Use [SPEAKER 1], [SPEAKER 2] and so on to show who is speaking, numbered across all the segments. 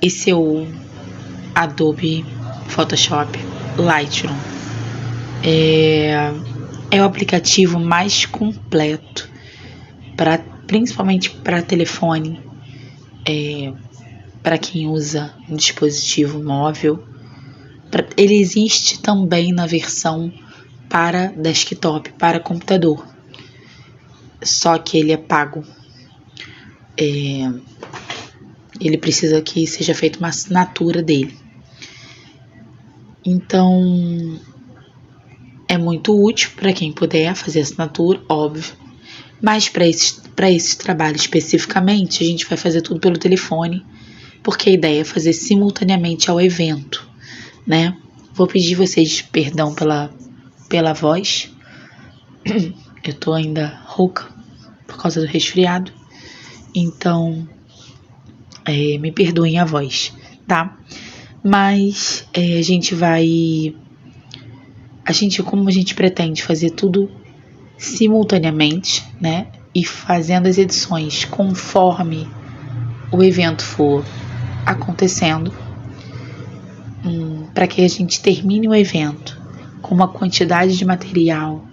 [SPEAKER 1] Esse é o Adobe Photoshop Lightroom. É o aplicativo mais completo, principalmente para telefone, para quem usa um dispositivo móvel. Ele existe também na versão para desktop, para computador, só que ele é pago. Ele precisa que seja feita uma assinatura dele. Então, é muito útil para quem puder fazer assinatura, óbvio. Mas para esse trabalho especificamente, a gente vai fazer tudo pelo telefone, porque a ideia é fazer simultaneamente ao evento, né? Vou pedir vocês perdão pela voz. Eu tô ainda rouca por causa do resfriado. Então, me perdoem a voz, tá? Mas como a gente pretende fazer tudo simultaneamente, né? E fazendo as edições conforme o evento for acontecendo, para que a gente termine o evento com uma quantidade de material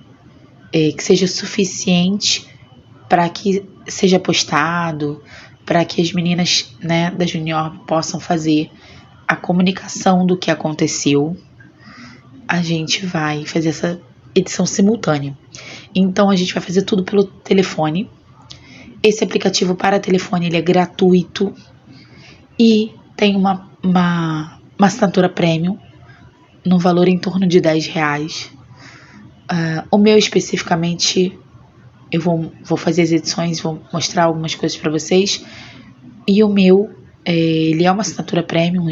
[SPEAKER 1] que seja suficiente para que seja postado, para que as meninas, né, da Junior possam fazer a comunicação do que aconteceu. A gente vai fazer essa edição simultânea. Então, a gente vai fazer tudo pelo telefone. Esse aplicativo para telefone, ele é gratuito e tem uma assinatura premium no valor em torno de R$10. O meu especificamente, eu vou fazer as edições, vou mostrar algumas coisas para vocês. E o meu, ele é uma assinatura premium,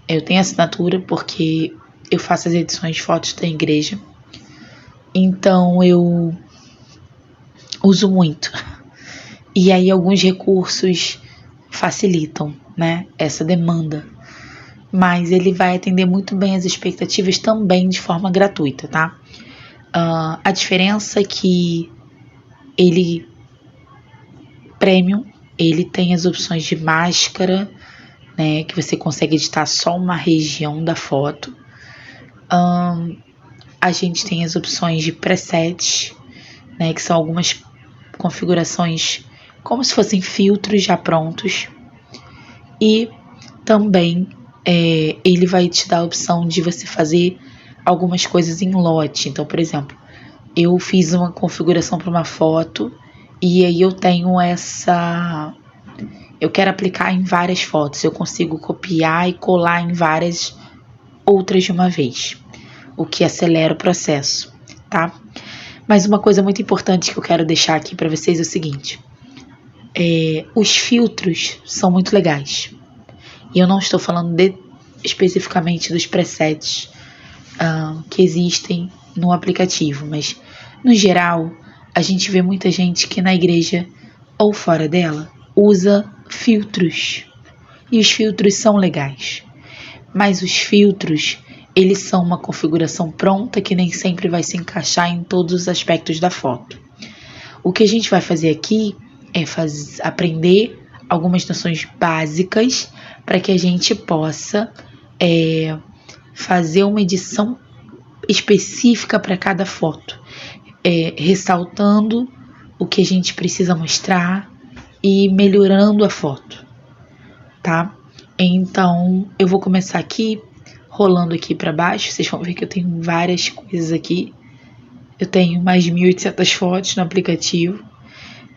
[SPEAKER 1] eu tenho assinatura porque eu faço as edições de fotos da igreja. Então eu uso muito. E aí alguns recursos facilitam, né, essa demanda. Mas ele vai atender muito bem as expectativas também de forma gratuita, tá? A diferença é que ele, premium, ele tem as opções de máscara, né, que você consegue editar só uma região da foto. A gente tem as opções de presets, né, que são algumas configurações como se fossem filtros já prontos. E também ele vai te dar a opção de você fazer algumas coisas em lote. Então, por exemplo, eu fiz uma configuração para uma foto e aí eu tenho eu quero aplicar em várias fotos. Eu consigo copiar e colar em várias outras de uma vez, o que acelera o processo, tá? Mas uma coisa muito importante que eu quero deixar aqui para vocês é o seguinte: os filtros são muito legais. E eu não estou falando especificamente dos presets que existem no aplicativo, mas no geral a gente vê muita gente que na igreja ou fora dela usa filtros. E os filtros são legais. Mas os filtros, eles são uma configuração pronta que nem sempre vai se encaixar em todos os aspectos da foto. O que a gente vai fazer aqui é aprender algumas noções básicas para que a gente possa fazer uma edição específica para cada foto, ressaltando o que a gente precisa mostrar e melhorando a foto, tá? Então, eu vou começar aqui, rolando aqui para baixo. Vocês vão ver que eu tenho várias coisas aqui. Eu tenho mais de 1.800 fotos no aplicativo.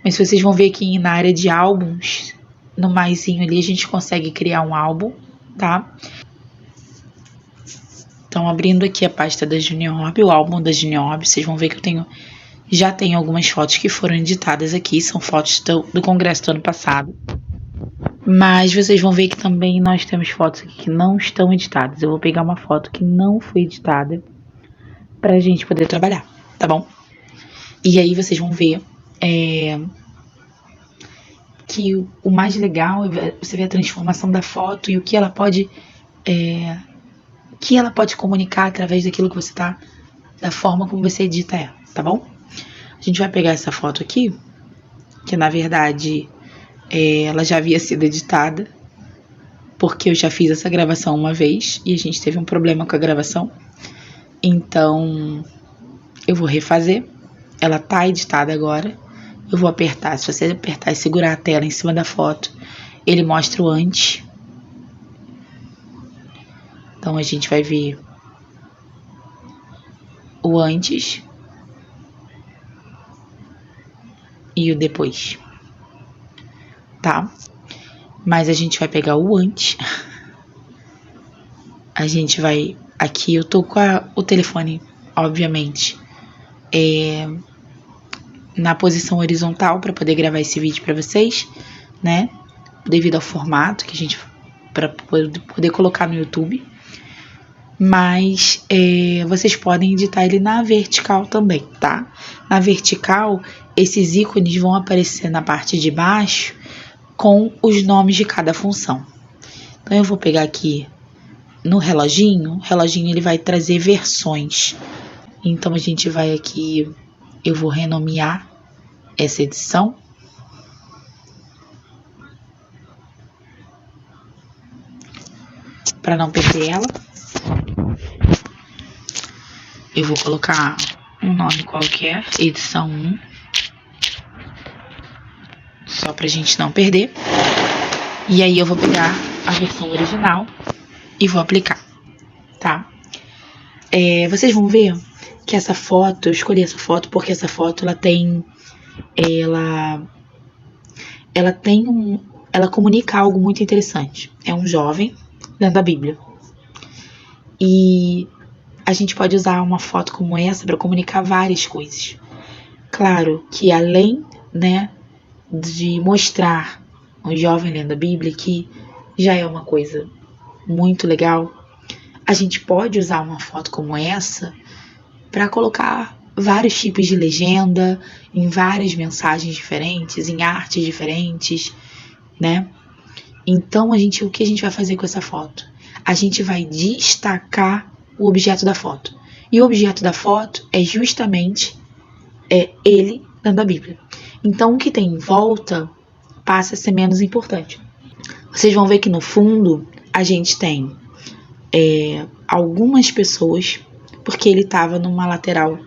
[SPEAKER 1] Mas vocês vão ver aqui na área de álbuns, no maisinho ali, a gente consegue criar um álbum, tá? Então, abrindo aqui a pasta da Junior, o álbum da Junior, vocês vão ver que eu já tenho algumas fotos que foram editadas aqui. São fotos do congresso do ano passado. Mas vocês vão ver que também nós temos fotos aqui que não estão editadas. Eu vou pegar uma foto que não foi editada pra gente poder trabalhar, tá bom? E aí vocês vão ver que o mais legal é você ver a transformação da foto e o que ela pode comunicar através daquilo que você tá, da forma como você edita ela, tá bom? A gente vai pegar essa foto aqui, que na verdade ela já havia sido editada, porque eu já fiz essa gravação uma vez e a gente teve um problema com a gravação. Então, eu vou refazer. Ela tá editada agora. Eu vou apertar. Se você apertar e segurar a tela em cima da foto, ele mostra o antes. Então, a gente vai ver o antes e o depois, tá? Mas a gente vai pegar o antes. A gente vai... Aqui eu tô com o telefone, obviamente, na posição horizontal para poder gravar esse vídeo para vocês, né? Devido ao formato que a gente... para poder colocar no YouTube. Mas vocês podem editar ele na vertical também, tá? Na vertical, esses ícones vão aparecer na parte de baixo com os nomes de cada função. Então, eu vou pegar aqui no reloginho. O reloginho ele vai trazer versões. Então, a gente vai aqui, eu vou renomear essa edição. Para não perder ela. Eu vou colocar um nome qualquer, edição 1. Só pra gente não perder. E aí eu vou pegar a versão original e vou aplicar, tá? Vocês vão ver que essa foto, eu escolhi essa foto porque essa foto ela comunica algo muito interessante. É um jovem lendo a Bíblia. E a gente pode usar uma foto como essa para comunicar várias coisas. Claro que além, né, de mostrar um jovem lendo a Bíblia, que já é uma coisa muito legal, a gente pode usar uma foto como essa para colocar vários tipos de legenda, em várias mensagens diferentes, em artes diferentes, né? Então, o que a gente vai fazer com essa foto? A gente vai destacar o objeto da foto. E o objeto da foto é justamente ele lendo a Bíblia. Então, o que tem em volta passa a ser menos importante. Vocês vão ver que no fundo a gente tem algumas pessoas, porque ele estava numa lateral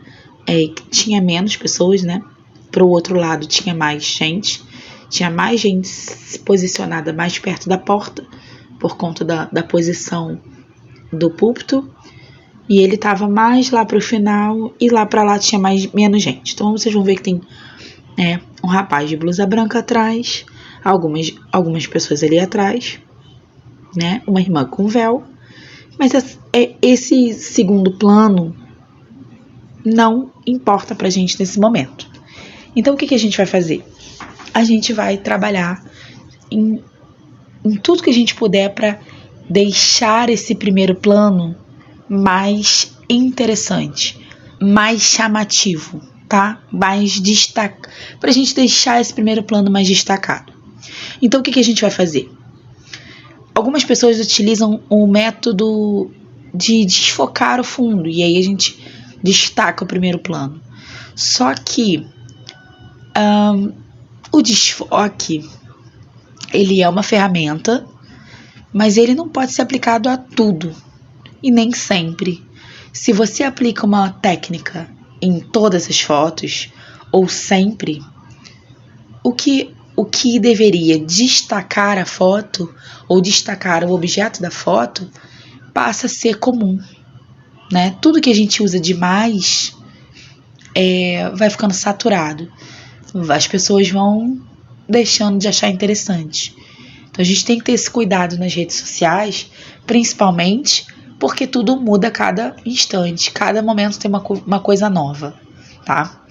[SPEAKER 1] que tinha menos pessoas, né? Para o outro lado tinha mais gente posicionada mais perto da porta, por conta da posição do púlpito, e ele estava mais lá para o final, e lá para lá tinha menos gente. Então vocês vão ver que tem um rapaz de blusa branca atrás, algumas pessoas ali atrás, né? Uma irmã com véu, mas esse segundo plano não importa pra gente nesse momento. Então o que a gente vai fazer? A gente vai trabalhar em tudo que a gente puder para deixar esse primeiro plano mais interessante, mais chamativo, tá? Mais destacado, pra gente deixar esse primeiro plano mais destacado. Então o que a gente vai fazer? Algumas pessoas utilizam o método de desfocar o fundo, e aí a gente destaca o primeiro plano. Só que o desfoque, ele é uma ferramenta, mas ele não pode ser aplicado a tudo, e nem sempre. Se você aplica uma técnica em todas as fotos, ou sempre, o que deveria destacar a foto, ou destacar o objeto da foto, passa a ser comum, né? Tudo que a gente usa demais vai ficando saturado. As pessoas vão deixando de achar interessante. Então a gente tem que ter esse cuidado nas redes sociais, principalmente porque tudo muda a cada instante, cada momento tem uma coisa nova, tá?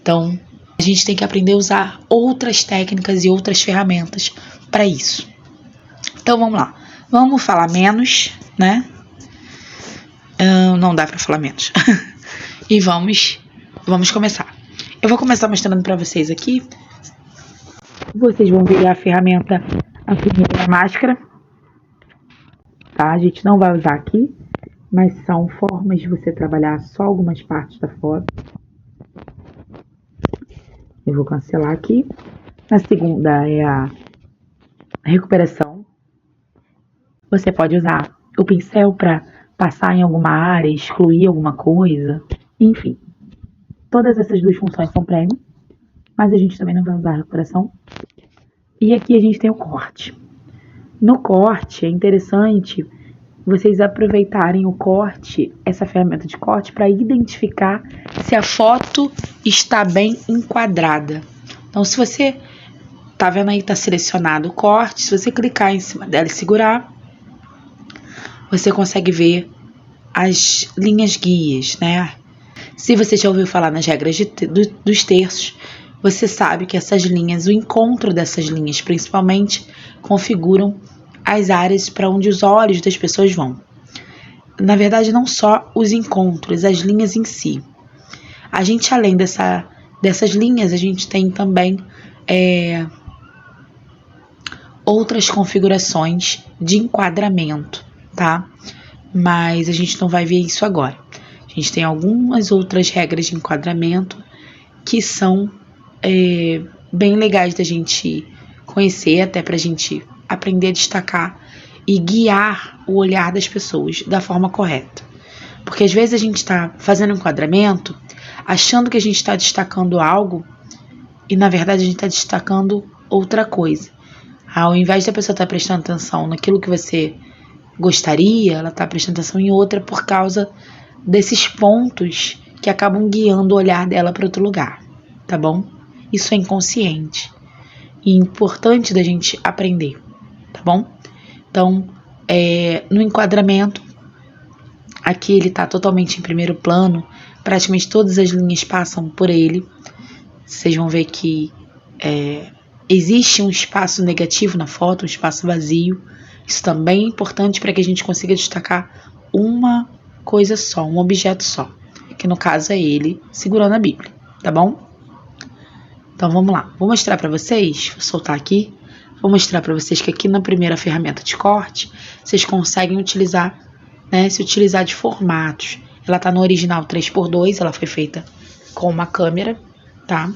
[SPEAKER 1] Então a gente tem que aprender a usar outras técnicas e outras ferramentas para isso. Então vamos lá, vamos falar menos, né? Não dá para falar menos. E vamos começar. Eu vou começar mostrando para vocês aqui. Vocês vão ver a ferramenta, a primeira máscara, tá? A gente não vai usar aqui, mas são formas de você trabalhar só algumas partes da foto. Eu vou cancelar aqui. A segunda é a recuperação. Você pode usar o pincel para passar em alguma área, excluir alguma coisa, enfim. Todas essas duas funções são premium, mas a gente também não vai usar a recuperação. E aqui a gente tem o corte. No corte, é interessante vocês aproveitarem o corte, essa ferramenta de corte, para identificar se a foto está bem enquadrada. Então, se você tá vendo aí, tá selecionado o corte, se você clicar em cima dela e segurar, você consegue ver as linhas guias, né? Se você já ouviu falar nas regras dos terços, você sabe que essas linhas, o encontro dessas linhas, principalmente, configuram as áreas para onde os olhos das pessoas vão. Na verdade, não só os encontros, as linhas em si. A gente, além dessas linhas, a gente tem também outras configurações de enquadramento, tá? Mas a gente não vai ver isso agora. A gente tem algumas outras regras de enquadramento que são bem legais da gente conhecer, até pra gente aprender a destacar e guiar o olhar das pessoas da forma correta. Porque às vezes a gente está fazendo um enquadramento achando que a gente está destacando algo e na verdade a gente está destacando outra coisa. Ao invés da pessoa estar prestando atenção naquilo que você gostaria, ela está prestando atenção em outra por causa desses pontos que acabam guiando o olhar dela para outro lugar, tá bom? Isso é inconsciente e importante da gente aprender, tá bom? Então, no enquadramento, aqui ele está totalmente em primeiro plano, praticamente todas as linhas passam por ele. Vocês vão ver que existe um espaço negativo na foto, um espaço vazio. Isso também é importante para que a gente consiga destacar uma coisa só, um objeto só, que no caso é ele segurando a Bíblia, tá bom? Então vamos lá, vou mostrar para vocês, vou soltar aqui, vou mostrar para vocês que aqui na primeira ferramenta de corte, vocês conseguem utilizar, né, se utilizar de formatos. Ela tá no original 3x2, ela foi feita com uma câmera, tá?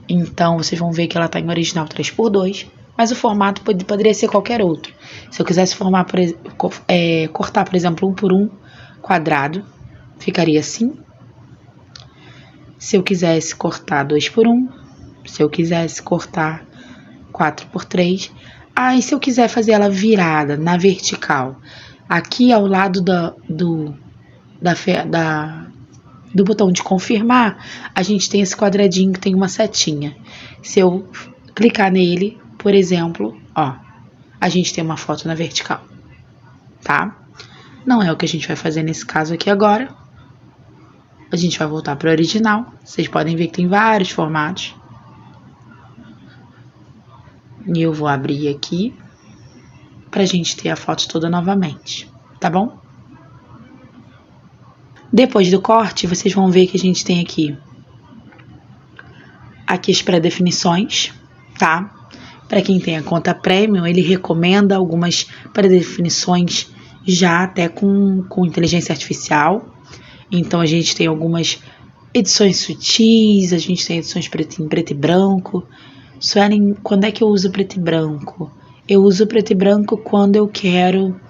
[SPEAKER 1] Então vocês vão ver que ela tá em original 3x2, mas o formato poderia ser qualquer outro. Se eu quisesse cortar, por exemplo, 1x1 quadrado, ficaria assim. Se eu quisesse cortar 2x1, se eu quisesse cortar 4x3, e se eu quiser fazer ela virada na vertical, aqui ao lado do botão de confirmar, a gente tem esse quadradinho que tem uma setinha. Se eu clicar nele, por exemplo, ó, a gente tem uma foto na vertical, tá? Não é o que a gente vai fazer nesse caso aqui agora. A gente vai voltar para o original. Vocês podem ver que tem vários formatos. E eu vou abrir aqui para a gente ter a foto toda novamente, tá bom? Depois do corte, vocês vão ver que a gente tem aqui as pré-definições, tá? Para quem tem a conta Premium, ele recomenda algumas pré-definições já até com inteligência artificial. Então a gente tem algumas edições sutis, a gente tem edições em preto e branco. Suelen, quando é que eu uso preto e branco? Eu uso preto e branco quando eu quero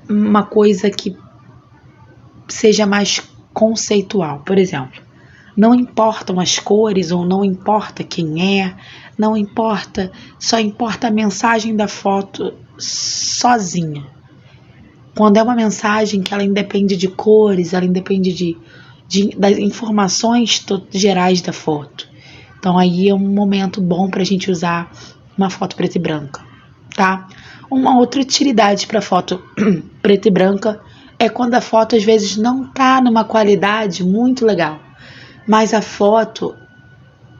[SPEAKER 1] uma coisa que seja mais conceitual. Por exemplo, não importam as cores ou não importa quem é, não importa, só importa a mensagem da foto sozinha. Quando é uma mensagem que ela independe de cores, ela independe das informações gerais da foto. Então aí é um momento bom para a gente usar uma foto preta e branca, tá? Uma outra utilidade para foto preta e branca é quando a foto às vezes não tá numa qualidade muito legal, mas a foto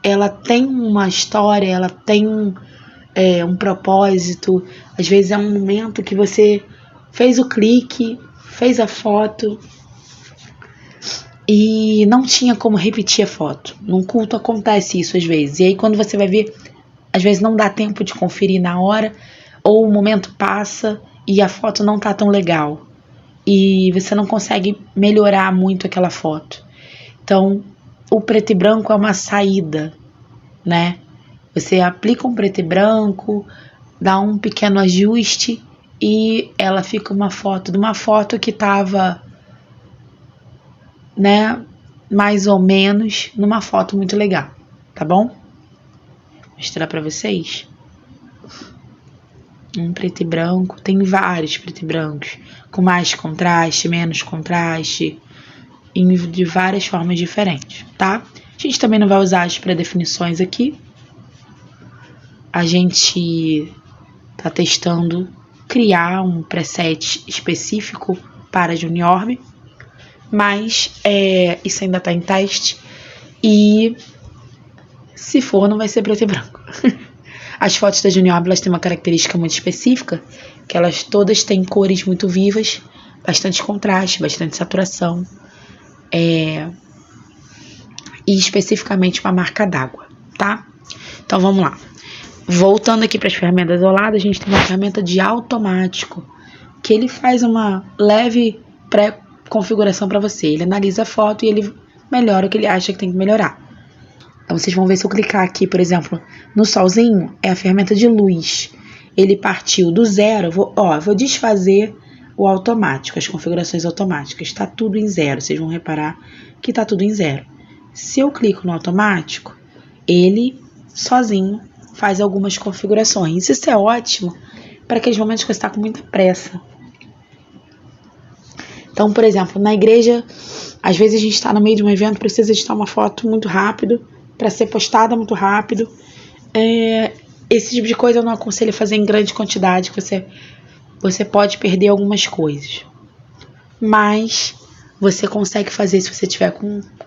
[SPEAKER 1] ela tem uma história, ela tem um propósito. Às vezes é um momento que você fez o clique, fez a foto e não tinha como repetir a foto. Num culto acontece isso às vezes. E aí quando você vai ver, às vezes não dá tempo de conferir na hora, ou o momento passa e a foto não tá tão legal. E você não consegue melhorar muito aquela foto. Então, o preto e branco é uma saída, né? Você aplica um preto e branco, dá um pequeno ajuste e ela fica uma foto de uma foto que tava, né, mais ou menos numa foto muito legal, tá bom? Vou mostrar pra vocês. Um preto e branco, tem vários preto e brancos, com mais contraste, menos contraste, de várias formas diferentes, tá? A gente também não vai usar as pré-definições aqui. A gente tá testando criar um preset específico para Juniorb, mas isso ainda tá em teste e se for não vai ser preto e branco. As fotos da Juniorb, elas têm uma característica muito específica, que elas todas têm cores muito vivas, bastante contraste, bastante saturação, e especificamente uma marca d'água, tá? Então vamos lá. Voltando aqui para as ferramentas ao lado, a gente tem uma ferramenta de automático, que ele faz uma leve pré-configuração para você. Ele analisa a foto e ele melhora o que ele acha que tem que melhorar. Então vocês vão ver, se eu clicar aqui, por exemplo, no solzinho, é a ferramenta de luz. Ele partiu do zero, vou desfazer o automático, as configurações automáticas. Está tudo em zero, vocês vão reparar que está tudo em zero. Se eu clico no automático, ele sozinho faz algumas configurações. Isso é ótimo para aqueles momentos que você está com muita pressa. Então, por exemplo, na igreja, às vezes a gente está no meio de um evento, precisa editar uma foto muito rápido, para ser postada muito rápido. Esse tipo de coisa eu não aconselho fazer em grande quantidade, que você pode perder algumas coisas. Mas você consegue fazer se você tiver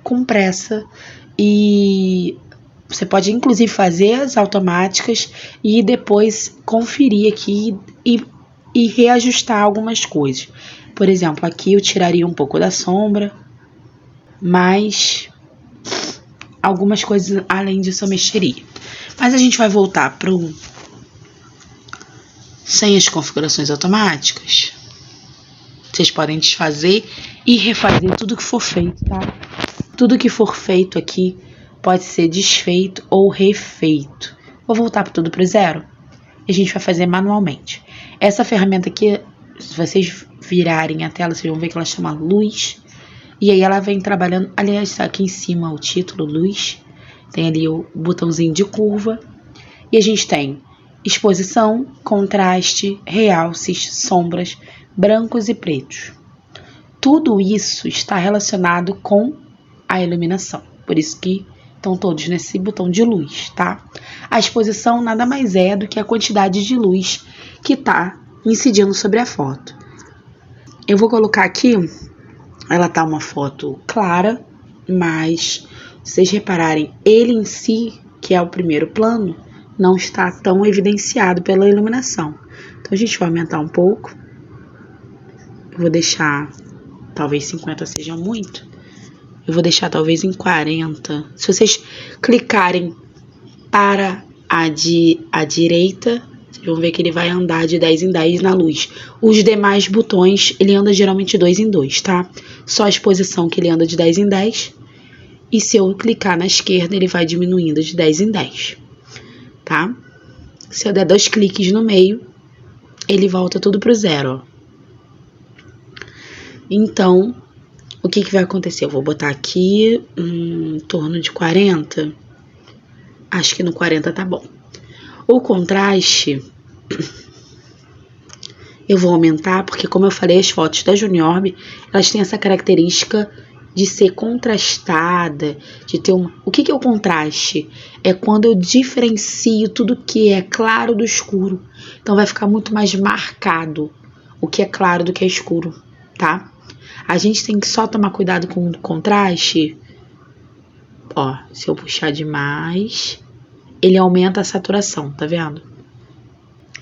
[SPEAKER 1] com pressa, e você pode inclusive fazer as automáticas e depois conferir aqui e reajustar algumas coisas. Por exemplo, aqui eu tiraria um pouco da sombra, mas algumas coisas além disso eu mexeria. Mas a gente vai voltar para sem as configurações automáticas. Vocês podem desfazer e refazer tudo que for feito, tá? Tudo que for feito aqui pode ser desfeito ou refeito. Vou voltar tudo para o zero e a gente vai fazer manualmente. Essa ferramenta aqui, se vocês virarem a tela, vocês vão ver que ela chama luz. E aí ela vem trabalhando, aliás, tá aqui em cima o título, luz. Tem ali o botãozinho de curva. E a gente tem exposição, contraste, realces, sombras, brancos e pretos. Tudo isso está relacionado com a iluminação. Por isso que estão todos nesse botão de luz, tá? A exposição nada mais é do que a quantidade de luz que está incidindo sobre a foto. Eu vou colocar aqui, ela tá uma foto clara, mas se vocês repararem, ele em si, que é o primeiro plano, não está tão evidenciado pela iluminação. Então a gente vai aumentar um pouco. Eu vou deixar, talvez 50 seja muito. Eu vou deixar talvez em 40. Se vocês clicarem para a direita, vocês vão ver que ele vai andar de 10 em 10 na luz. Os demais botões, ele anda geralmente de 2 em 2, tá? Só a exposição que ele anda de 10 em 10. E se eu clicar na esquerda, ele vai diminuindo de 10 em 10, tá? Se eu der 2 cliques no meio, ele volta tudo pro zero, ó. Então, o que vai acontecer? Eu vou botar aqui em torno de 40. Acho que no 40 tá bom. O contraste, eu vou aumentar, porque como eu falei, as fotos da Juniorb, elas têm essa característica de ser contrastada, de ter uma... O que é o contraste? É quando eu diferencio tudo que é claro do escuro. Então vai ficar muito mais marcado o que é claro do que é escuro, tá? A gente tem que só tomar cuidado com o contraste. Ó, se eu puxar demais, ele aumenta a saturação, tá vendo?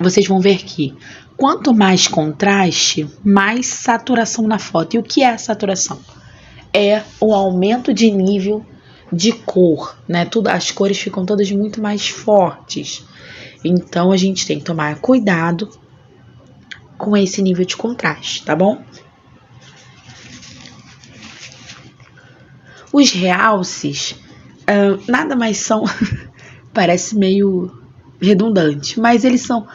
[SPEAKER 1] Vocês vão ver que quanto mais contraste, mais saturação na foto. E o que é a saturação? é o aumento de nível de cor, né? As cores ficam todas muito mais fortes. Então, a gente tem que tomar cuidado com esse nível de contraste, tá bom? Os realces, nada mais são, parece meio redundante, mas eles são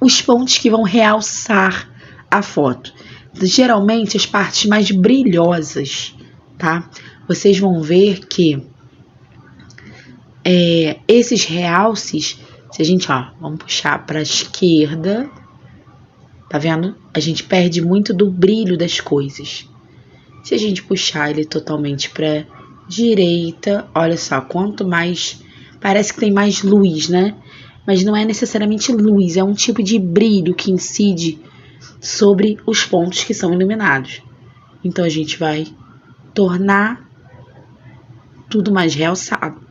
[SPEAKER 1] os pontos que vão realçar a foto. Geralmente, as partes mais brilhosas, tá? Vocês vão ver que esses realces, se a gente, vamos puxar para a esquerda, tá vendo? A gente perde muito do brilho das coisas. Se a gente puxar ele totalmente para direita, olha só, quanto mais, parece que tem mais luz, né? Mas não é necessariamente luz, é um tipo de brilho que incide sobre os pontos que são iluminados. Então, a gente vai tornar tudo mais realçado.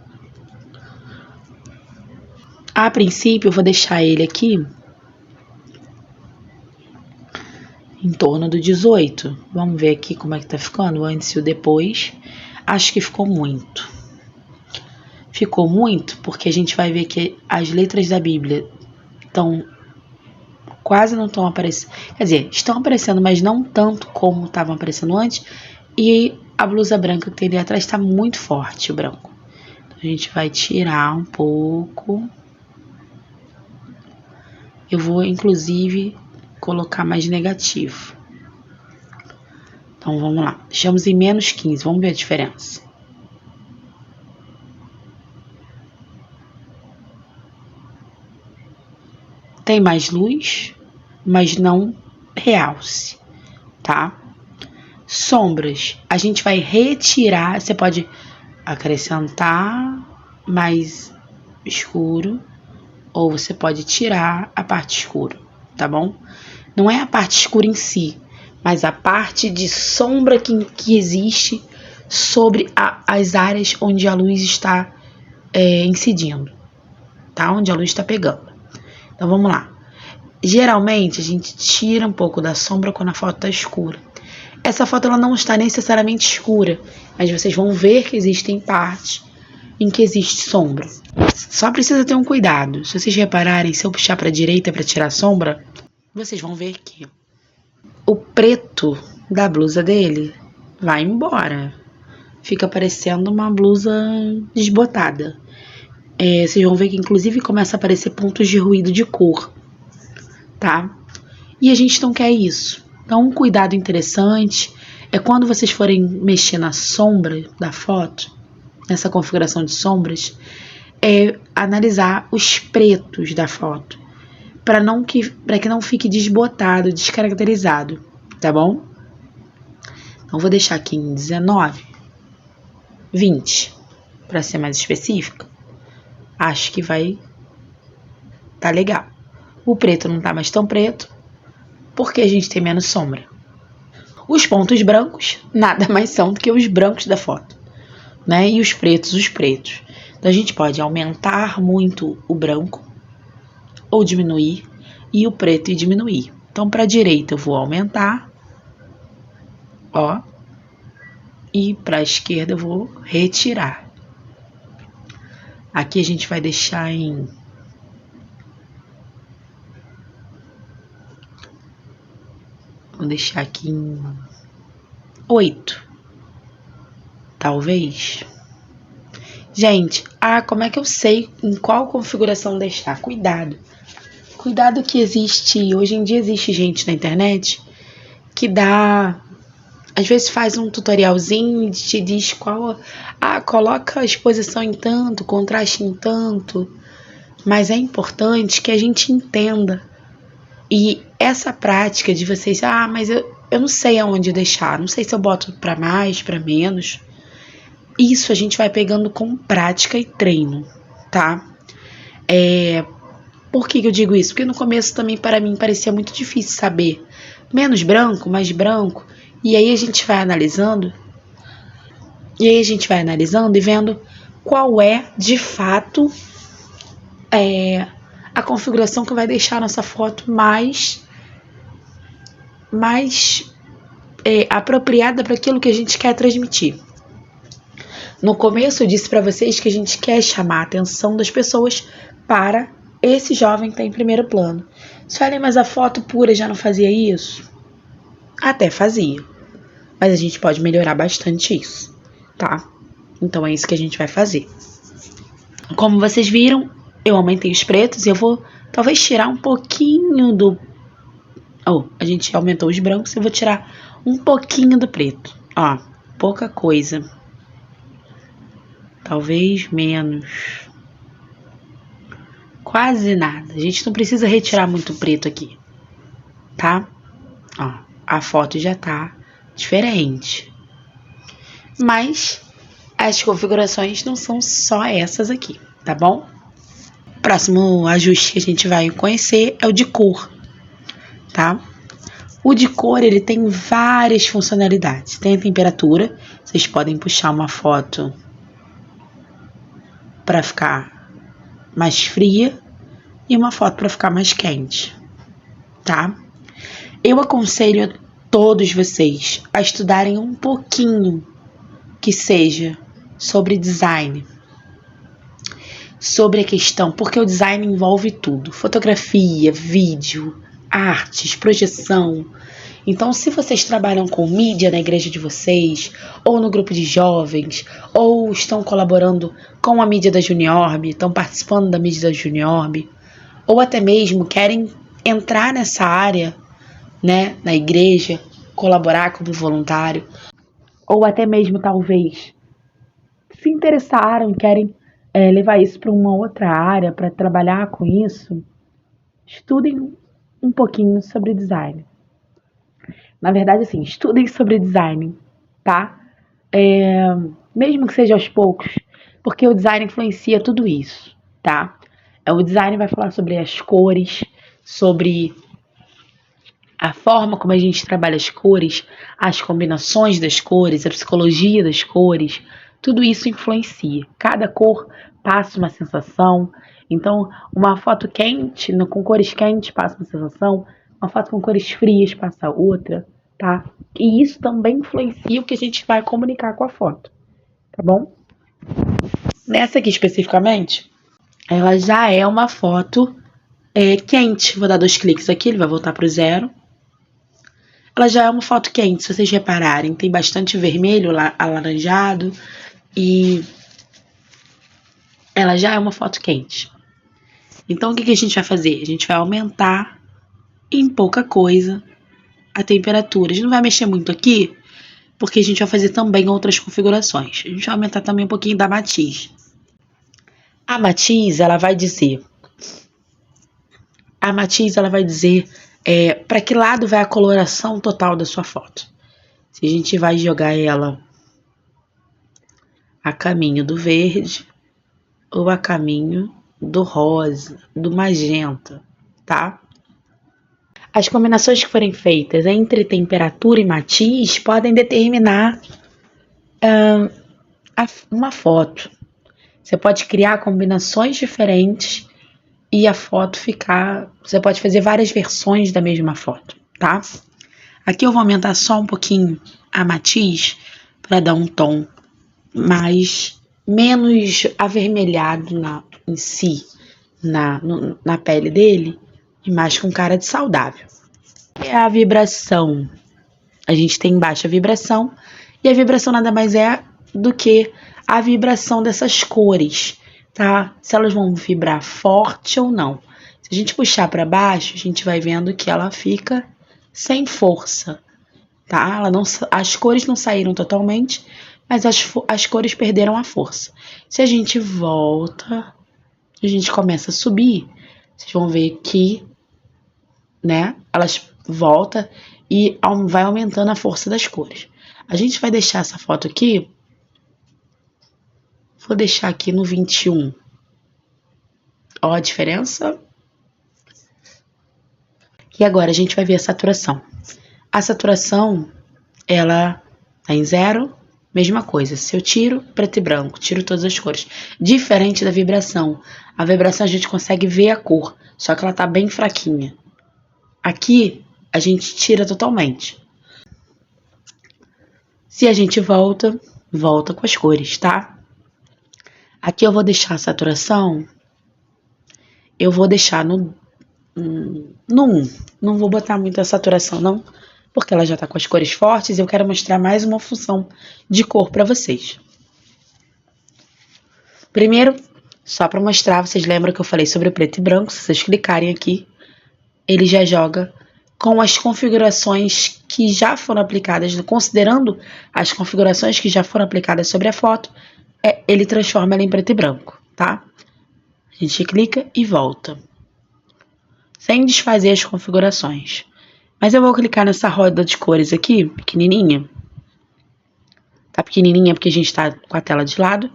[SPEAKER 1] A princípio, eu vou deixar ele aqui em torno do 18. Vamos ver aqui como é que tá ficando, o antes e o depois. Acho que ficou muito. Ficou muito porque a gente vai ver que as letras da Bíblia quase não estão aparecendo. Quer dizer, estão aparecendo, mas não tanto como estavam aparecendo antes. E a blusa branca que tem ali atrás está muito forte, o branco. Então, a gente vai tirar um pouco. Eu vou, inclusive, colocar mais negativo. Então, vamos lá. Deixamos em menos 15. Vamos ver a diferença. Tem mais luz, mas não realce, tá? Sombras. A gente vai retirar. Você pode acrescentar mais escuro. Ou você pode tirar a parte escura, tá bom? Não é a parte escura em si, mas a parte de sombra que existe sobre as áreas onde a luz está incidindo, tá? Onde a luz está pegando. Então, vamos lá. Geralmente, a gente tira um pouco da sombra quando a foto está escura. Essa foto ela não está necessariamente escura, mas vocês vão ver que existem partes em que existe sombra. Só precisa ter um cuidado. Se vocês repararem, se eu puxar para a direita para tirar a sombra, vocês vão ver que o preto da blusa dele vai embora. Fica parecendo uma blusa desbotada. Vocês vão ver que inclusive começa a aparecer pontos de ruído de cor, tá? E a gente não quer isso. Então, um cuidado interessante é quando vocês forem mexer na sombra da foto, nessa configuração de sombras, analisar os pretos da foto, para que não fique desbotado, descaracterizado, tá bom? Então, vou deixar aqui em 19, 20, para ser mais específica. Acho que vai tá legal. O preto não tá mais tão preto, porque a gente tem menos sombra. Os pontos brancos nada mais são do que os brancos da foto, né? E os pretos, os pretos. Então, a gente pode aumentar muito o branco ou diminuir, e o preto e diminuir. Então, para a direita eu vou aumentar, ó, e para a esquerda eu vou retirar. Aqui a gente vai deixar em vou deixar aqui em 8, talvez. Gente, como é que eu sei em qual configuração deixar? Cuidado. Cuidado que hoje em dia existe gente na internet que às vezes faz um tutorialzinho e te diz coloca a exposição em tanto, contraste em tanto. Mas é importante que a gente entenda. E essa prática de vocês, mas eu não sei aonde deixar, não sei se eu boto para mais, para menos. Isso a gente vai pegando com prática e treino, tá? Por que eu digo isso? Porque no começo também para mim parecia muito difícil saber. Menos branco, mais branco. E aí a gente vai analisando. E vendo qual é, de fato, a configuração que vai deixar a nossa foto mais apropriada para aquilo que a gente quer transmitir. No começo eu disse para vocês que a gente quer chamar a atenção das pessoas para esse jovem que está em primeiro plano. Suelen, mas a foto pura já não fazia isso? Até fazia, mas a gente pode melhorar bastante isso, tá? Então é isso que a gente vai fazer. Como vocês viram, eu aumentei os pretos e eu vou talvez tirar um pouquinho do... a gente aumentou os brancos, eu vou tirar um pouquinho do preto. Ó, pouca coisa. Talvez menos. Quase nada. A gente não precisa retirar muito preto aqui, tá? Ó, a foto já tá diferente. Mas as configurações não são só essas aqui, tá bom? Próximo ajuste que a gente vai conhecer é o de cor, tá? O de cor, ele tem várias funcionalidades. Tem a temperatura, vocês podem puxar uma foto para ficar mais fria e uma foto para ficar mais quente, tá? Eu aconselho a todos vocês a estudarem um pouquinho, que seja sobre design, sobre a questão, porque o design envolve tudo: fotografia, vídeo, artes, projeção. Então, se vocês trabalham com mídia na igreja de vocês, ou no grupo de jovens, ou estão colaborando com a mídia da Juniorb, estão participando da mídia da Juniorb, ou até mesmo querem entrar nessa área, né, na igreja, colaborar como voluntário, ou até mesmo talvez se interessaram e querem levar isso para uma outra área, para trabalhar com isso, estudem um pouquinho sobre design. Na verdade, assim, estudem sobre design, tá? Mesmo que seja aos poucos, porque o design influencia tudo isso, tá? O design vai falar sobre as cores, sobre a forma como a gente trabalha as cores, as combinações das cores, a psicologia das cores, tudo isso influencia. Cada cor passa uma sensação. Então, uma foto quente, com cores quentes, passa uma sensação. Uma foto com cores frias passa outra, tá? E isso também influencia o que a gente vai comunicar com a foto, tá bom? Nessa aqui especificamente, ela já é uma foto quente. Vou dar 2 cliques aqui, ele vai voltar para o 0. Ela já é uma foto quente, se vocês repararem. Tem bastante vermelho, alaranjado, e ela já é uma foto quente. Então, o que a gente vai fazer? A gente vai aumentar em pouca coisa a temperatura. A gente não vai mexer muito aqui, porque a gente vai fazer também outras configurações. A gente vai aumentar também um pouquinho da matiz. A matiz, ela vai dizer para que lado vai a coloração total da sua foto. Se a gente vai jogar ela a caminho do verde ou a caminho do rosa, do magenta, tá? As combinações que forem feitas entre temperatura e matiz podem determinar uma foto. Você pode criar combinações diferentes e a foto ficar... Você pode fazer várias versões da mesma foto, tá? Aqui eu vou aumentar só um pouquinho a matiz para dar um tom menos avermelhado em si, na pele dele, e mais com cara de saudável. É a vibração. A gente tem baixa vibração, e a vibração nada mais é do que a vibração dessas cores, tá? Se elas vão vibrar forte ou não. Se a gente puxar para baixo, a gente vai vendo que ela fica sem força, tá? As cores não saíram totalmente, mas as cores perderam a força. Se a gente volta, a gente começa a subir, vocês vão ver que, né, elas voltam e vai aumentando a força das cores. A gente vai deixar essa foto aqui, vou deixar aqui no 21. Ó a diferença. E agora a gente vai ver a saturação. A saturação, ela tá em 0, mesma coisa. Se eu tiro preto e branco, tiro todas as cores. Diferente da vibração. A vibração a gente consegue ver a cor, só que ela tá bem fraquinha. Aqui a gente tira totalmente. Se a gente volta com as cores, tá? Aqui eu vou deixar a saturação, eu vou deixar no 1. Não vou botar muita saturação não, porque ela já tá com as cores fortes e eu quero mostrar mais uma função de cor para vocês. Primeiro, só para mostrar, vocês lembram que eu falei sobre o preto e branco? Se vocês clicarem aqui, ele já joga com as configurações que já foram aplicadas, considerando as configurações que já foram aplicadas sobre a foto, ele transforma ela em preto e branco, tá? A gente clica e volta, sem desfazer as configurações. Mas eu vou clicar nessa roda de cores aqui, pequenininha. Tá pequenininha porque a gente tá com a tela de lado.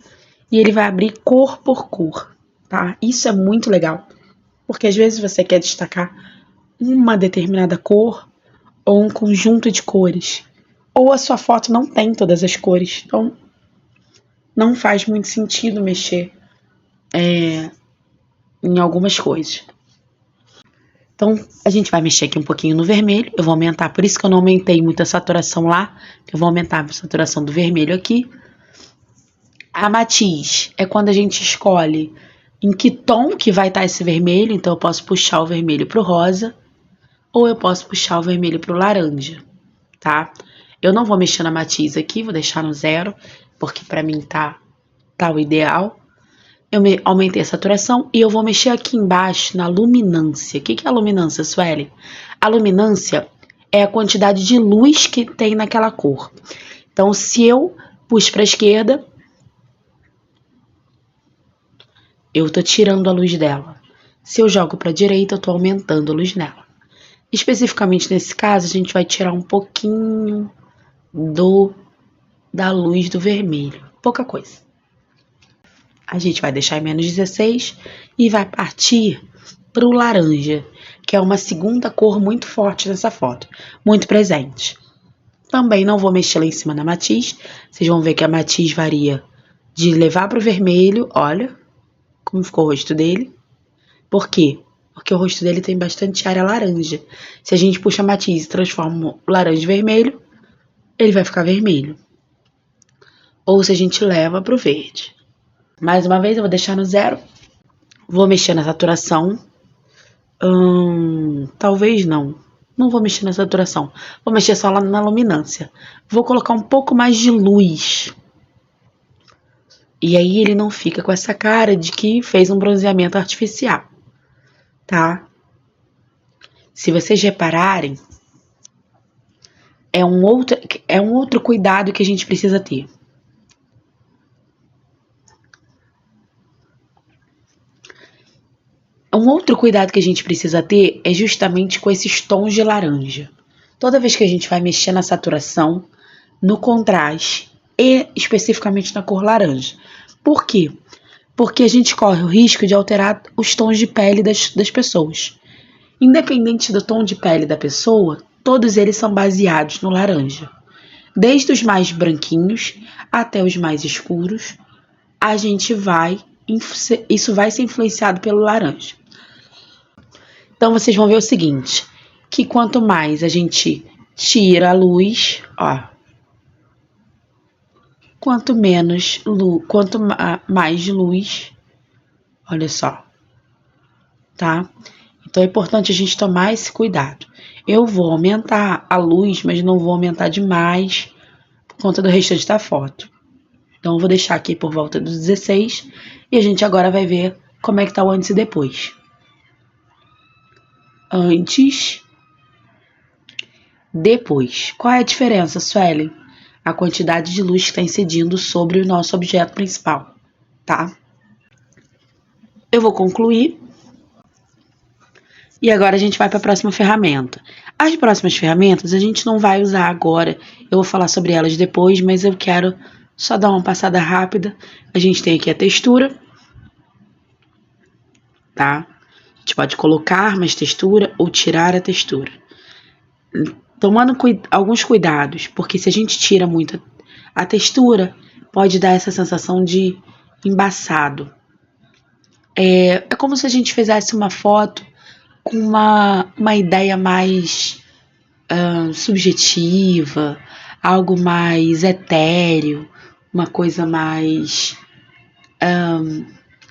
[SPEAKER 1] E ele vai abrir cor por cor, tá? Isso é muito legal, porque às vezes você quer destacar uma determinada cor ou um conjunto de cores, ou a sua foto não tem todas as cores, então não faz muito sentido mexer em algumas coisas. Então, a gente vai mexer aqui um pouquinho no vermelho, eu vou aumentar, por isso que eu não aumentei muito a saturação lá, eu vou aumentar a saturação do vermelho aqui. A matiz é quando a gente escolhe em que tom que vai estar esse vermelho, então eu posso puxar o vermelho para o rosa, ou eu posso puxar o vermelho para o laranja, tá? Eu não vou mexer na matiz aqui, vou deixar no 0, porque para mim tá o ideal. Eu aumentei a saturação e eu vou mexer aqui embaixo na luminância. O que é a luminância, Sueli? A luminância é a quantidade de luz que tem naquela cor. Então, se eu puxo para a esquerda, eu tô tirando a luz dela. Se eu jogo para a direita, eu tô aumentando a luz nela. Especificamente nesse caso, a gente vai tirar um pouquinho da luz do vermelho. Pouca coisa. A gente vai deixar em menos 16 e vai partir para o laranja, que é uma segunda cor muito forte nessa foto, muito presente. Também não vou mexer lá em cima na matiz. Vocês vão ver que a matiz varia de levar para o vermelho, olha como ficou o rosto dele. Por quê? Porque o rosto dele tem bastante área laranja. Se a gente puxa a matiz e transforma o laranja em vermelho, ele vai ficar vermelho. Ou se a gente leva para o verde. Mais uma vez, eu vou deixar no 0. Vou mexer na saturação. Talvez não. Não vou mexer na saturação. Vou mexer só lá na luminância. Vou colocar um pouco mais de luz. E aí ele não fica com essa cara de que fez um bronzeamento artificial, tá? Se vocês repararem, é um outro cuidado que a gente precisa ter. Um outro cuidado que a gente precisa ter é justamente com esses tons de laranja. Toda vez que a gente vai mexer na saturação, no contraste e especificamente na cor laranja. Por quê? Porque a gente corre o risco de alterar os tons de pele das pessoas. Independente do tom de pele da pessoa, todos eles são baseados no laranja. Desde os mais branquinhos até os mais escuros, isso vai ser influenciado pelo laranja. Então, vocês vão ver o seguinte, que quanto mais a gente tira a luz, ó, quanto mais luz, olha só, tá? Então, é importante a gente tomar esse cuidado. Eu vou aumentar a luz, mas não vou aumentar demais por conta do restante da foto. Então, eu vou deixar aqui por volta dos 16 e a gente agora vai ver como é que tá o antes e depois. Antes, depois. Qual é a diferença, Suelen? A quantidade de luz que está incidindo sobre o nosso objeto principal, tá? Eu vou concluir. E agora a gente vai para a próxima ferramenta. As próximas ferramentas a gente não vai usar agora. Eu vou falar sobre elas depois, mas eu quero só dar uma passada rápida. A gente tem aqui a textura, tá? A gente pode colocar mais textura ou tirar a textura. Tomando alguns cuidados, porque se a gente tira muito a textura, pode dar essa sensação de embaçado. É como se a gente fizesse uma foto com uma ideia mais subjetiva, algo mais etéreo, uma coisa mais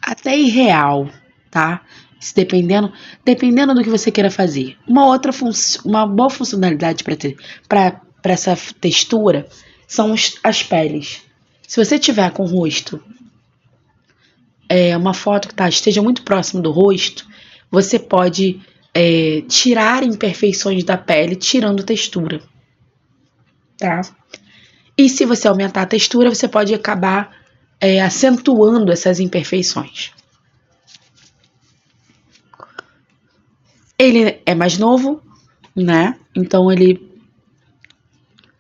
[SPEAKER 1] até irreal, tá? Isso dependendo do que você queira fazer. Uma boa funcionalidade para essa textura são as peles. Se você tiver com o rosto, uma foto que esteja muito próximo do rosto, você pode tirar imperfeições da pele, tirando textura, tá? E se você aumentar a textura, você pode acabar acentuando essas imperfeições. Ele é mais novo, né? Então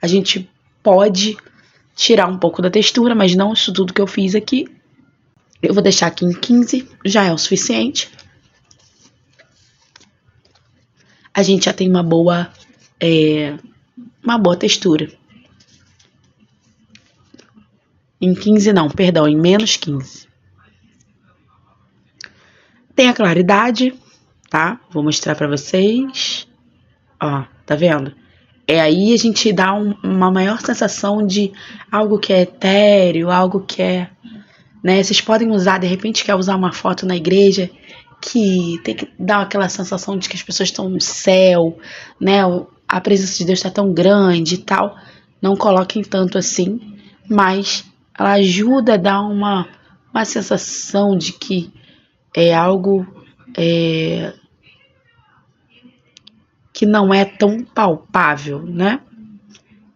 [SPEAKER 1] a gente pode tirar um pouco da textura, mas não isso tudo que eu fiz aqui. Eu vou deixar aqui em 15, já é o suficiente. A gente já tem uma boa textura. Em 15 não, perdão, em menos 15. Tem a claridade, tá? Vou mostrar pra vocês. Ó, tá vendo? Aí a gente dá uma maior sensação de algo que é etéreo, algo que é, né? Vocês podem usar, de repente quer usar uma foto na igreja que tem que dar aquela sensação de que as pessoas estão no céu, né? A presença de Deus está tão grande e tal. Não coloquem tanto assim, mas ela ajuda a dar uma sensação de que é algo que não é tão palpável, né?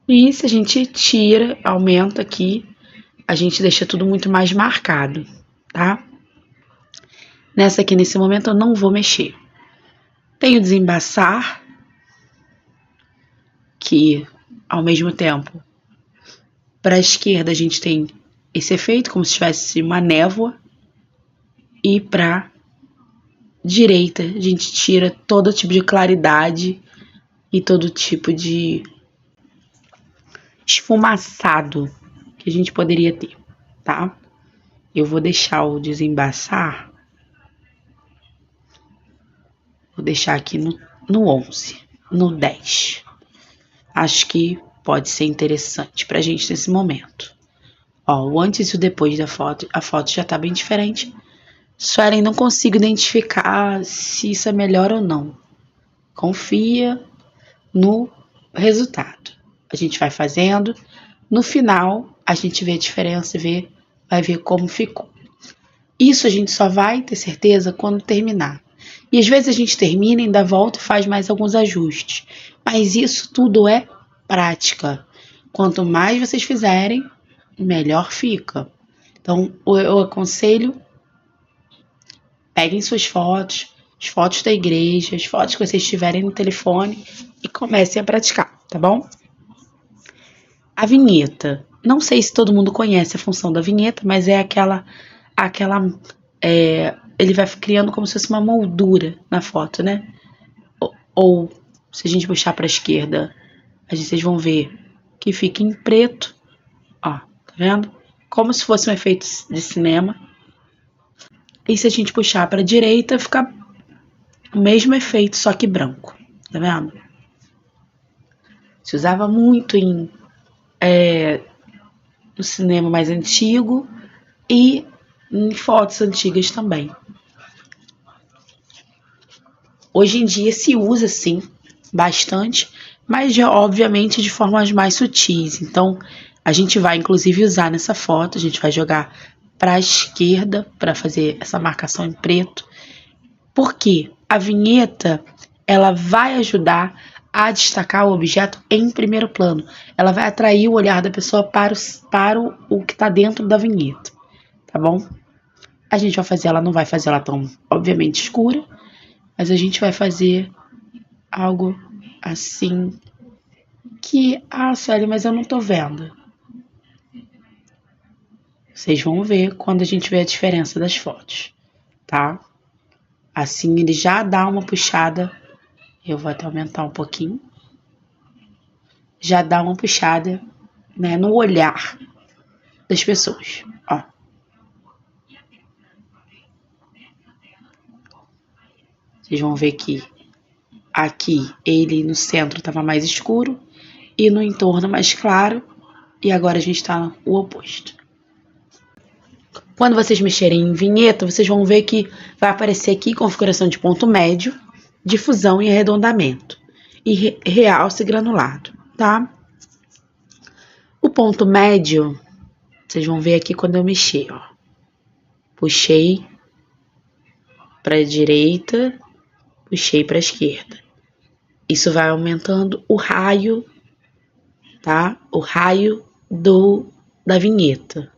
[SPEAKER 1] E se a gente tira, aumenta aqui, a gente deixa tudo muito mais marcado, tá? Nessa aqui, nesse momento, eu não vou mexer. Tem o desembaçar, que ao mesmo tempo, para a esquerda a gente tem esse efeito, como se tivesse uma névoa, e para direita a gente tira todo tipo de claridade e todo tipo de esfumaçado que a gente poderia ter, tá? Eu vou deixar o desembaçar, vou deixar aqui no 11, no 10. Acho que pode ser interessante pra gente nesse momento. Ó, o antes e o depois da foto, a foto já tá bem diferente. Suelen, não consigo identificar se isso é melhor ou não. Confia no resultado. A gente vai fazendo, no final a gente vê a diferença e vai ver como ficou. Isso a gente só vai ter certeza quando terminar. E às vezes a gente termina, ainda volta e faz mais alguns ajustes. Mas isso tudo é prática. Quanto mais vocês fizerem, melhor fica. Então, eu aconselho, peguem suas fotos, as fotos da igreja, as fotos que vocês tiverem no telefone e comecem a praticar, tá bom? A vinheta. Não sei se todo mundo conhece a função da vinheta, mas é ele vai criando como se fosse uma moldura na foto, né? Ou se a gente puxar para a esquerda, vocês vão ver que fica em preto, ó, tá vendo? Como se fosse um efeito de cinema. E se a gente puxar para a direita, fica o mesmo efeito, só que branco, tá vendo? Se usava muito no cinema mais antigo e em fotos antigas também. Hoje em dia se usa sim bastante, mas obviamente de formas mais sutis. Então a gente vai inclusive usar nessa foto, a gente vai jogar para a esquerda para fazer essa marcação em preto, porque a vinheta ela vai ajudar a destacar o objeto em primeiro plano. Ela vai atrair o olhar da pessoa para o que está dentro da vinheta, tá bom? A gente vai fazer, ela não vai fazer ela tão, obviamente, escura, mas a gente vai fazer algo assim que, Sueli, mas eu não tô vendo. Vocês vão ver quando a gente vê a diferença das fotos, tá? Assim ele já dá uma puxada, eu vou até aumentar um pouquinho, já dá uma puxada, né, no olhar das pessoas, ó. Vocês vão ver que aqui ele no centro estava mais escuro e no entorno mais claro, e agora a gente está o oposto. Quando vocês mexerem em vinheta, vocês vão ver que vai aparecer aqui configuração de ponto médio, difusão e arredondamento, e realce granulado, tá? O ponto médio, vocês vão ver aqui quando eu mexer, ó. Puxei para a direita, puxei para a esquerda. Isso vai aumentando o raio, tá? O raio da vinheta.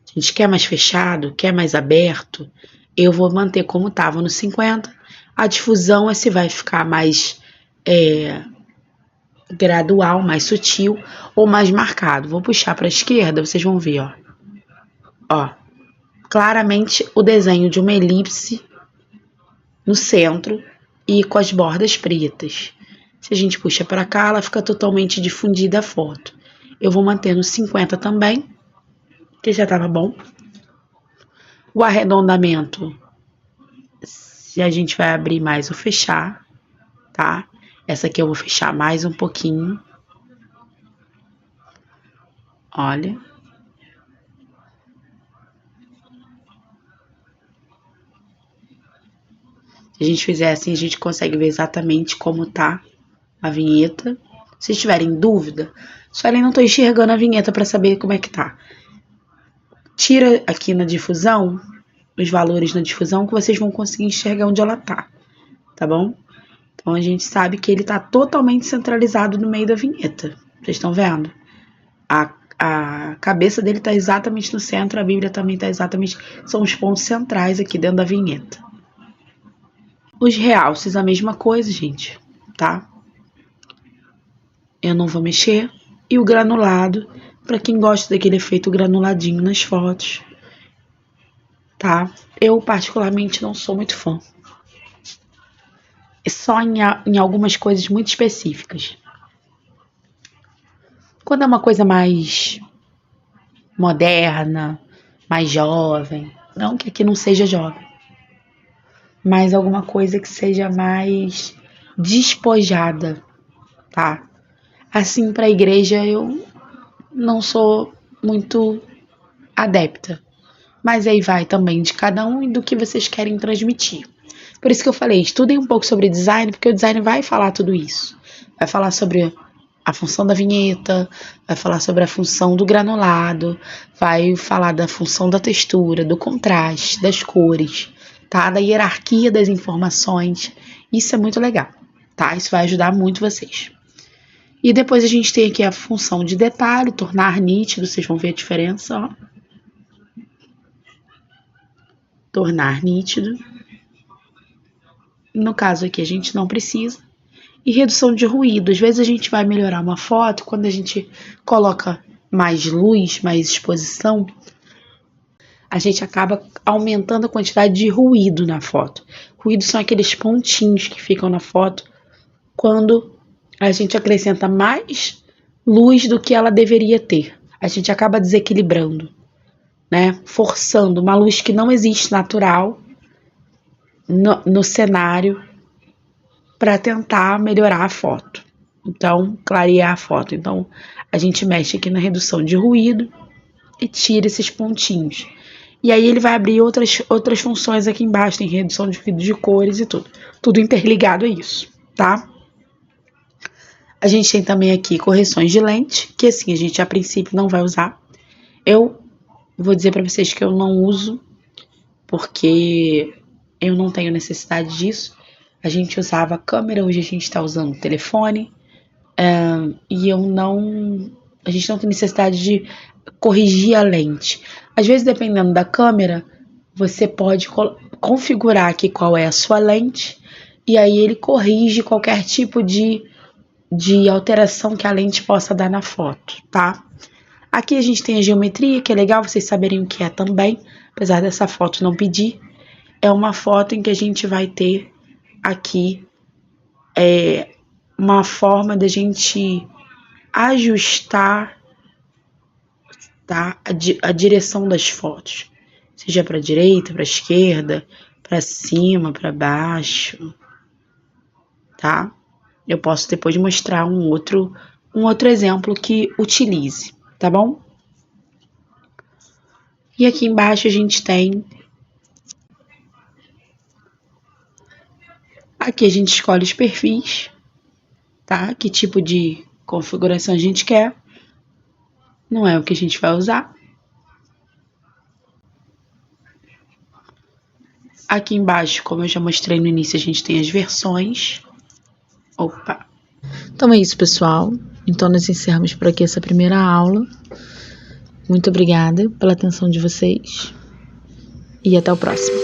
[SPEAKER 1] A gente quer mais fechado, quer mais aberto, eu vou manter como estava no 50. A difusão é se vai ficar mais gradual, mais sutil ou mais marcado. Vou puxar para a esquerda, vocês vão ver, ó. Ó, claramente o desenho de uma elipse no centro e com as bordas pretas. Se a gente puxa para cá, ela fica totalmente difundida a foto. Eu vou manter no 50 também, que já estava bom. O arredondamento, se a gente vai abrir mais ou fechar, tá? Essa aqui eu vou fechar mais um pouquinho. Olha. Se a gente fizer assim, a gente consegue ver exatamente como tá a vinheta. Se tiverem dúvida, só não tô enxergando a vinheta para saber como é que tá. Tira aqui na difusão, os valores na difusão, que vocês vão conseguir enxergar onde ela tá bom? Então, a gente sabe que ele tá totalmente centralizado no meio da vinheta. Vocês estão vendo? A cabeça dele tá exatamente no centro, a Bíblia também tá exatamente... São os pontos centrais aqui dentro da vinheta. Os realces, a mesma coisa, gente, tá? Eu não vou mexer. E o granulado, para quem gosta daquele efeito granuladinho nas fotos, tá? Eu, particularmente, não sou muito fã. É só em algumas coisas muito específicas. Quando é uma coisa mais moderna, mais jovem, não que aqui não seja jovem, mas alguma coisa que seja mais despojada, tá? Assim, para a igreja eu não sou muito adepta, mas aí vai também de cada um e do que vocês querem transmitir. Por isso que eu falei, estudem um pouco sobre design, porque o design vai falar tudo isso. Vai falar sobre a função da vinheta, vai falar sobre a função do granulado, vai falar da função da textura, do contraste, das cores, tá? Da hierarquia das informações. Isso é muito legal, tá? Isso vai ajudar muito vocês. E depois a gente tem aqui a função de detalhe, tornar nítido, vocês vão ver a diferença, ó. Tornar nítido. No caso aqui a gente não precisa. E redução de ruído. Às vezes a gente vai melhorar uma foto quando a gente coloca mais luz, mais exposição. A gente acaba aumentando a quantidade de ruído na foto. Ruído são aqueles pontinhos que ficam na foto quando a gente acrescenta mais luz do que ela deveria ter. A gente acaba desequilibrando, né? Forçando uma luz que não existe natural no cenário para tentar melhorar a foto. Então, clarear a foto. Então, a gente mexe aqui na redução de ruído e tira esses pontinhos. E aí ele vai abrir outras funções aqui embaixo, tem redução de ruído de cores e tudo. Tudo interligado a isso, tá? A gente tem também aqui correções de lente, que assim, a gente a princípio não vai usar. Eu vou dizer para vocês que eu não uso, porque eu não tenho necessidade disso. A gente usava câmera, hoje a gente está usando telefone. E a gente não tem necessidade de corrigir a lente. Às vezes, dependendo da câmera, você pode configurar aqui qual é a sua lente, e aí ele corrige qualquer tipo de alteração que a lente possa dar na foto, tá? Aqui a gente tem a geometria, que é legal vocês saberem o que é também, apesar dessa foto não pedir. É uma foto em que a gente vai ter aqui uma forma da gente ajustar, tá, a direção das fotos, seja para a direita, para a esquerda, para cima, para baixo, tá? Eu posso depois mostrar um outro um outro exemplo que utilize, tá bom? E aqui embaixo a gente tem... Aqui a gente escolhe os perfis, tá? Que tipo de configuração a gente quer. Não é o que a gente vai usar. Aqui embaixo, como eu já mostrei no início, a gente tem as versões. Opa! Então é isso, pessoal. Então nós encerramos por aqui essa primeira aula. Muito obrigada pela atenção de vocês. E até o próximo.